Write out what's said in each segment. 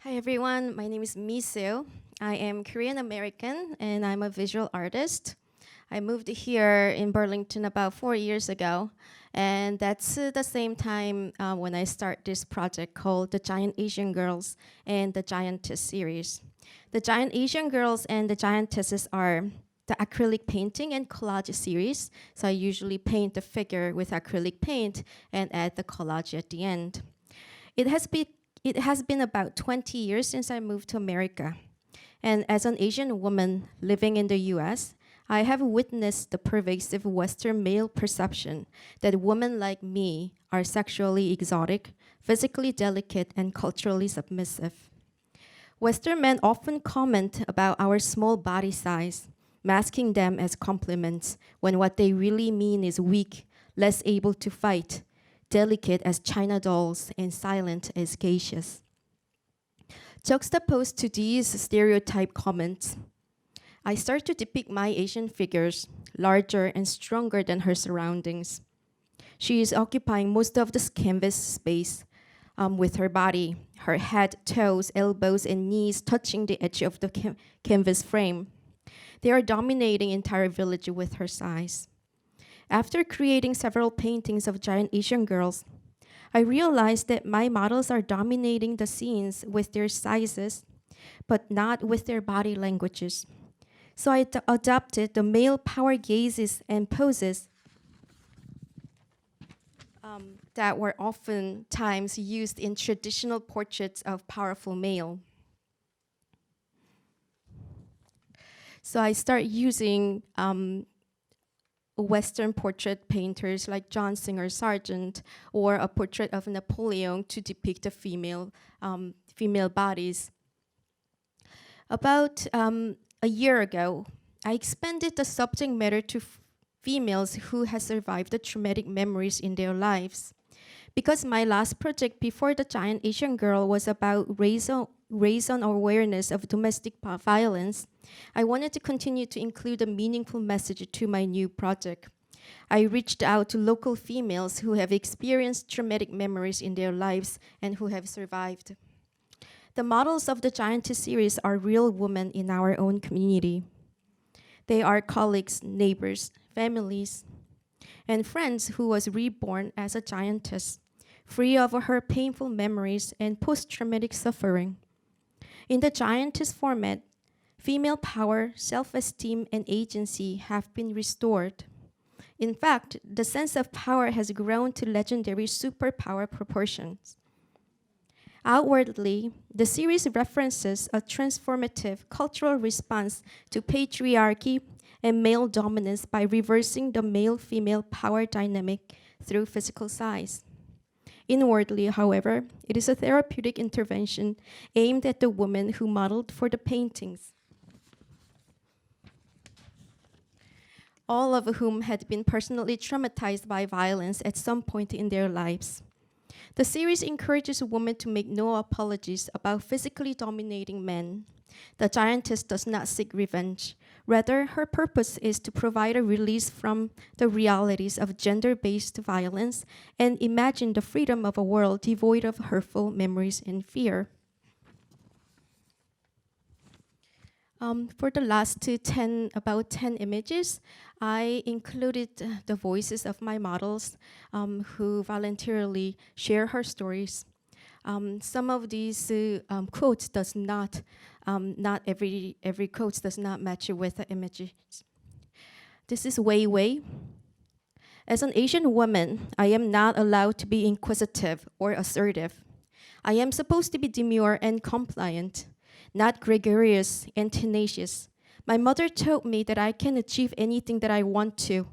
Hi everyone, my name is Misoo. I am Korean American and I'm a visual artist. I moved here in Burlington about 4 years ago, and that's the same time when I start this project called the Giant Asian Girls and the Giantess series. The Giant Asian Girls and the Giantesses are the acrylic painting and collage series. So I usually paint the figure with acrylic paint and add the collage at the end. It has been about 20 years since I moved to America. And as an Asian woman living in the US, I have witnessed the pervasive Western male perception that women like me are sexually exotic, physically delicate, and culturally submissive. Western men often comment about our small body size, masking them as compliments when what they really mean is weak, less able to fight, delicate as China dolls, and silent as geishas. Juxtaposed to these stereotype comments, I start to depict my Asian figures, larger and stronger than her surroundings. She is occupying most of this canvas space with her body, her head, toes, elbows, and knees touching the edge of the canvas frame. They are dominating entire village with her size. After creating several paintings of giant Asian girls, I realized that my models are dominating the scenes with their sizes, but not with their body languages. So I adopted the male power gazes and poses that were oftentimes used in traditional portraits of powerful male. So I start using Western portrait painters like John Singer Sargent or a portrait of Napoleon to depict the female bodies. About a year ago, I expanded the subject matter to females who have survived the traumatic memories in their lives. Because my last project before the Giant Asian Girl was about raise on awareness of domestic violence, I wanted to continue to include a meaningful message to my new project. I reached out to local females who have experienced traumatic memories in their lives and who have survived. The models of the Giantess series are real women in our own community. They are colleagues, neighbors, families, and friends who was reborn as a giantess, free of her painful memories and post-traumatic suffering. In the giantess format, female power, self-esteem, and agency have been restored. In fact, the sense of power has grown to legendary superpower proportions. Outwardly, the series references a transformative cultural response to patriarchy and male dominance by reversing the male-female power dynamic through physical size. Inwardly, however, it is a therapeutic intervention aimed at the women who modeled for the paintings, all of whom had been personally traumatized by violence at some point in their lives. The series encourages women to make no apologies about physically dominating men. The giantess does not seek revenge. Rather, her purpose is to provide a release from the realities of gender-based violence and imagine the freedom of a world devoid of hurtful memories and fear. For the last about 10 images, I included the voices of my models who voluntarily share her stories. Some of these quotes does not every quote does not match with the images. This is Wei Wei. As an Asian woman, I am not allowed to be inquisitive or assertive. I am supposed to be demure and compliant, not gregarious and tenacious. My mother told me that I can achieve anything that I want to,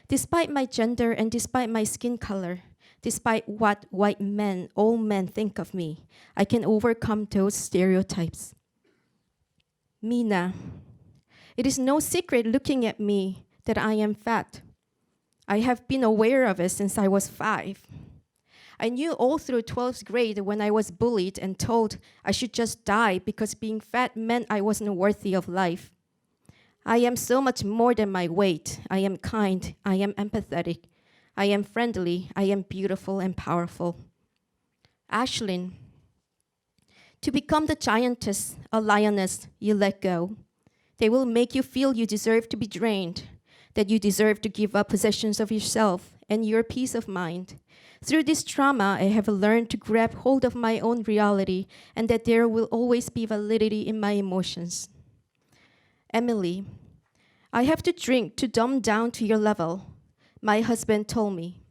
despite my gender and despite my skin color, despite what white men, all men think of me. I can overcome those stereotypes. Mina. It is no secret looking at me that I am fat. I have been aware of it since I was 5. I knew all through 12th grade when I was bullied and told I should just die because being fat meant I wasn't worthy of life. I am so much more than my weight. I am kind. I am empathetic. I am friendly. I am beautiful and powerful. Ashlyn, to become the giantess, a lioness, you let go. They will make you feel you deserve to be drained, that you deserve to give up possessions of yourself and your peace of mind. Through this trauma, I have learned to grab hold of my own reality and that there will always be validity in my emotions. Emily, I have to drink to dumb down to your level. My husband told me.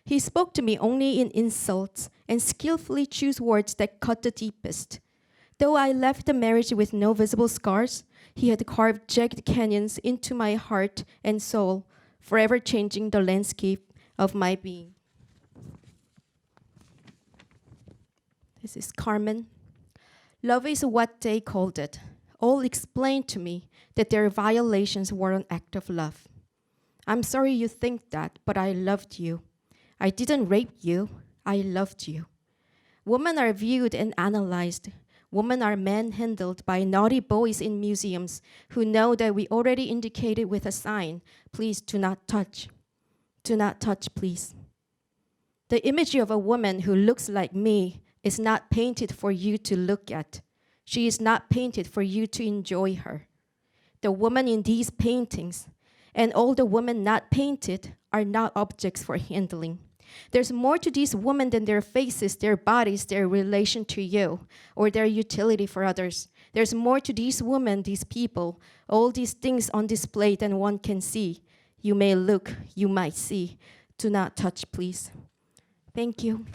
He spoke to me only in insults and skillfully chose words that cut the deepest. Though I left the marriage with no visible scars, he had carved jagged canyons into my heart and soul, forever changing the landscape of my being. This is Carmen. Love is what they called it. All explained to me that their violations were an act of love. I'm sorry you think that, but I loved you. I didn't rape you. I loved you. Women are viewed and analyzed. Women are manhandled by naughty boys in museums who know that we already indicated with a sign, please do not touch. Do not touch, please. The image of a woman who looks like me is not painted for you to look at. She is not painted for you to enjoy her. The woman in these paintings and all the women not painted are not objects for handling. There's more to these women than their faces, their bodies, their relation to you, or their utility for others. There's more to these women, these people, all these things on display than one can see. You may look, you might see. Do not touch, please. Thank you.